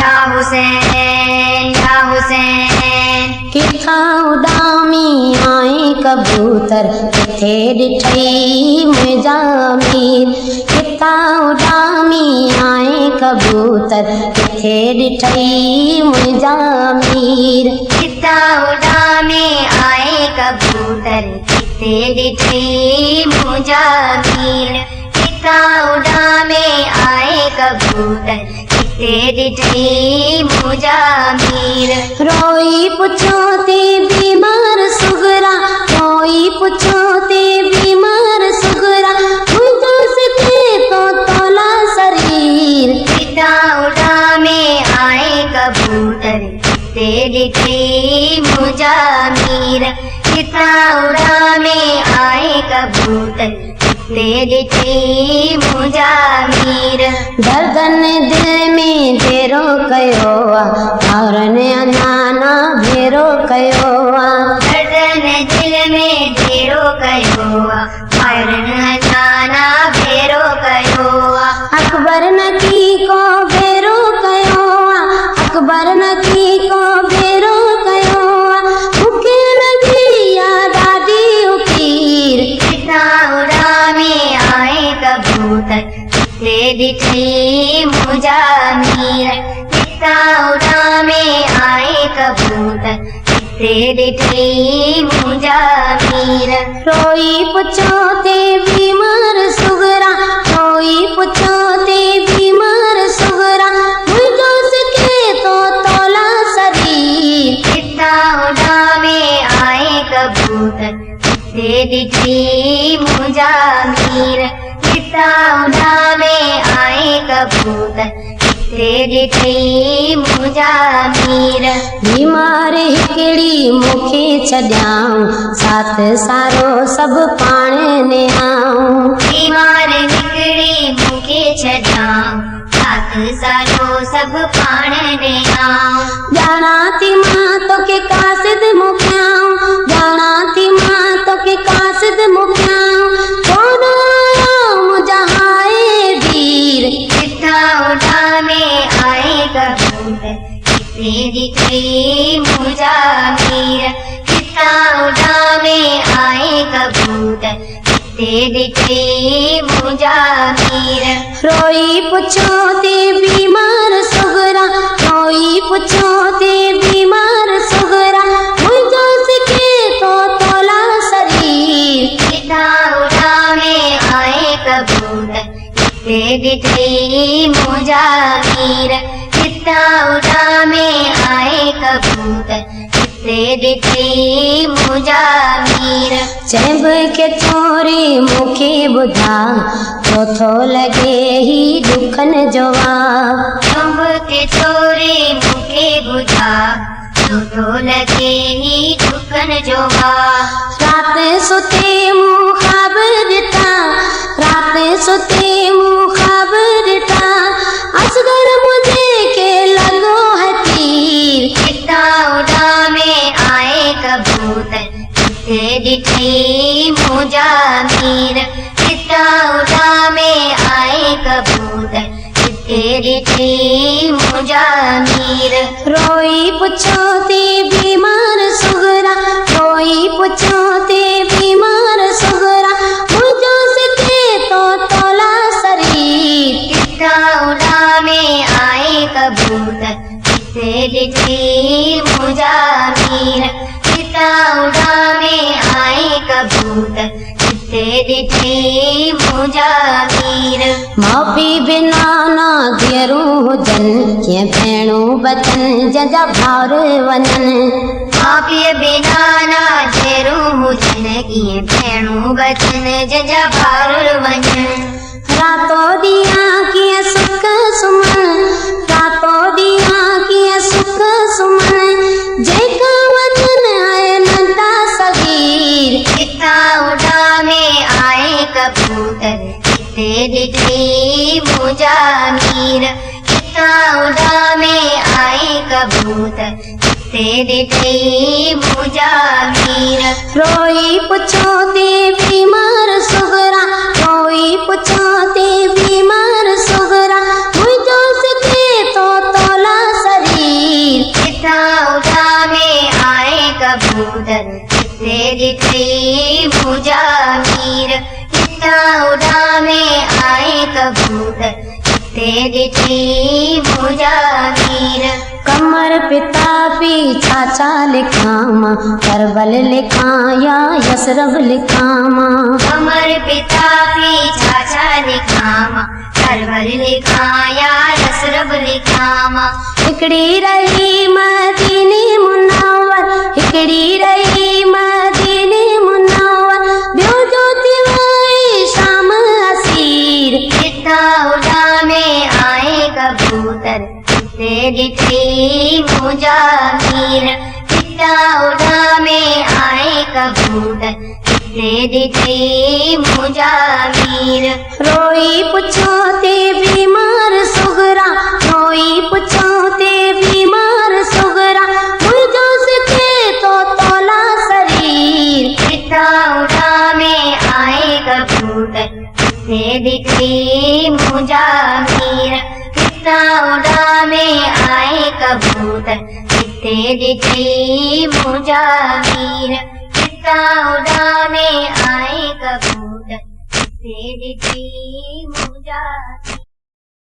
या हुसैन या हुसैन। किथा उडामी आए कबूतर किथे ॾिठई मुंहिंजा मीर। किथा उडामी आए कबूतर किथे ॾिठई मुंहिंजा मीर। किथा उडामे आए कबूतर किथे ॾिठई मुंहिंजा मीर। किथा उडामे आए कबूतर किथे ॾिठई मुंहिंजा मीर। रोई पुछो ते बीमार सुगरा, रोई पुछो ते बीमार सुगरा, मुंहिंजो सिथे तो तोला शरीर। किथा उडामे आए कबूतर किथे ॾिठई मुंहिंजा मीर। किथा उडामे आए कबूतर किथे ॾिठई मुंहिंजा मीर। दर्दन दिल में डेरो कयो आ, भाउरनि अञा ना भेरो कयो आ। दर्दन दिल में डेरो कयो आ, भाउरनि अञा ना भेरो कयो आ। अकबर न की को भेरो कयो आ, अकबर न की को भेरो कयो आ, मूंखे लॻी आ ॾाढी उकीर। किथा उडामे आए कबूतर किथे ॾिठई मुंहिंजा मीर। किथा उडामे आए कबूतर किथे ॾिठई मुंहिंजा मीर। रोई पुछो ते बीमार सुगरा, रोई पुछो ते बीमार सुगरा, मुंहिंजो सिथे तो तोला शरीर। किथा उडामे आए कबूतर किथे ॾिठई मुंहिंजा मीर। किथा उडामे आए कबूतर किथे ॾिठई मुंहिंजा मीर। बीमार हिकिड़ी मूंखे छॾियाऊं, साथ सारो सभु पाण ने आऊं। बीमार हिकिड़ी मूंखे छॾियाऊं, साथ सारो सभु पाण ने आऊं। ॼाणा थी मां तोखे कासिद मोकिलियाऊं, ॼाणा थी मां तोखे कासिद मोकिलियाऊं, कोन आयो मुंहिंजा हाय वीर। किथा उडामे आए कबूतर किथे ॾिठई मुंहिंजा मीर। किथा उडामे आए कबूतर किथे ॾिठई मुंहिंजा मीर। रोई पुछो ते बीमार सुगरा, रोई पुछो ते बीमार सुगरा, मुंहिंजो सिखे तो तोला शरीर। किथा उडामे आए कबूतर किथे ॾिठई मुंहिंजा मीर। किथा उडामे आए कबूतर किथे ॾिठई मुंहिंजा मीर। चइब के छोरी मूंखे ॿुधा, तो थो लॻे ही दुखनि जो वाह। चुंब के छोरे मूंखे ॿुधा, सुठो लॻे ही दुखनि जो वाह। रात सुते मूं ख़्वाब ॾिठा, रात सुते मूं ख़्वाब ॾिठा, असगर मुंहिंजे के लॻो है तीर। किथा उडामे आए कबूतर किथे ॾिठई मुंहिंजा मीर। किथा उडामे आए कबूतर किथे ॾिठई मुंहिंजा मीर। रोई पुछो ते बीमार सुगरा, रोई पुछो ते बीमार सुगरा, मुंहिंजो सिथे तो तोला शरीर। किथा उडामे आए कबूतर किथे ॾिठई मुंहिंजा मीर। किथा उडामे आए कबूतर किथे ॾिठई मुंहिंजा मीर। माउ पीउ बिना ना धीअरूं हुजनि, कीअं भेणूं बचनि जंहिंजा भाउर वञनि। माउ पीउ बिना ना धीअरूं हुजनि, कीअं भेणूं बचनि जंहिंजा भाउर वञनि। रातो ॾींहं कीअं सुख सुमन, रातो ॾींहं कीअं सुख सुमन, जेका वचन आहे नंढा सगीर। किथा उडामे आए कबूतर किथे ॾिठई मुंहिंजा मीर। किथा उडामे आए कबूतर किथे ॾिठई मुंहिंजा मीर। रोई पुछो ते बीमार सुगरा, रोई पुछो ते बीमार सुगरा, मुंहिंजो सिथे तो तोला ॾिठी मुंहिंजा मीर। कमर पिता पी चाचा लिखामा करबल लिखाया यसरब लिखामा। कमर पिता पी चाचा लिखामा करबल लिखाया यसरब लिखामा। हिकड़ी रही मदीने मुनव्वर हिकड़ी रही मदीने मुनव्वर ॿियो जो थी वई शाम असीर। जितां उॾामे आए कबूतर हिते ॾिठी मुंहिंजा मीर। जितां उॾामे आए कबूतर हिते ॾिठी मुंहिंजा मीर। रोई पुछो ते बीमार सुगरा रोई पुछो ते बीमार सुगरा मुंहिंजो सिके तो तोला शरीर। जितां उॾामे आए कबूतर हिते ॾिठी मुंहिंजा मीर। जितां उॾामे आए कबूतर हिते ॾिठी मुंहिंजा मीर। जितां उॾामे आए कबूतर हिते ॾिठी मुंहिंजा